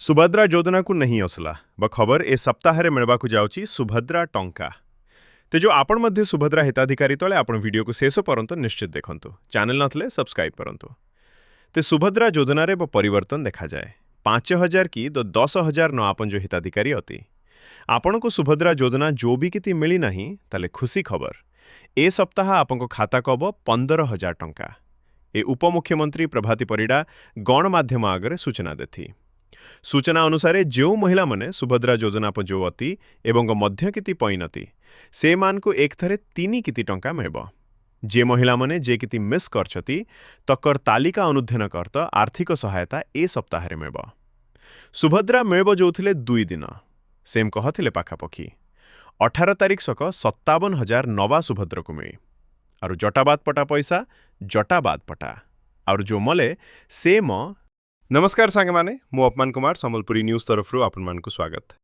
सुभद्रा योजना को नहीं असला बा खबर ए सप्ताह मिलवा जाऊँगी सुभद्रा टंका तेज आपण मध्य सुभद्रा हिताधिकारी तले आपण वीडियो को शेष पर्यंत निश्चित देखंतु चैनल नथले सब्सक्राइब करंतु ते सुभद्रा योजना रे परिवर्तन देखा जाए 5,000 की 10,000 न आपन जो हिताधिकारी अति आपण को सुभद्रा योजना जो भी किति मिली नहीं ताले खुशी खबर ए सप्ताह आपन को खाता कब 15,000 टंका ए उपमुख्यमंत्री प्रभाती परिडा गणमाध्यम आगे सूचना देथी। सूचना अनुसार जो महिला माने सुभद्रा योजना पर जो अति एवं मध्य किति पैनती से मान को एक थरे 3 किति टंका मिलबो। जे महिला माने जे किति मिस करछती तकर तालिका अनुध्यन करत आर्थिक सहायता ए सप्ताह रे मिलबो। सुभद्रा मिलबो जोथिले 2 दिन सेम कहथिले पाखापखी 18 तारिख सक 57,000 नवा सुभद्रा को मिली और जटाबाद पटा पैसा जटाबाद पटा और जो मले से म नमस्कार सांगे माने मु अपमान कुमार संबलपुरी न्यूज तरफ आपण मान को स्वागत।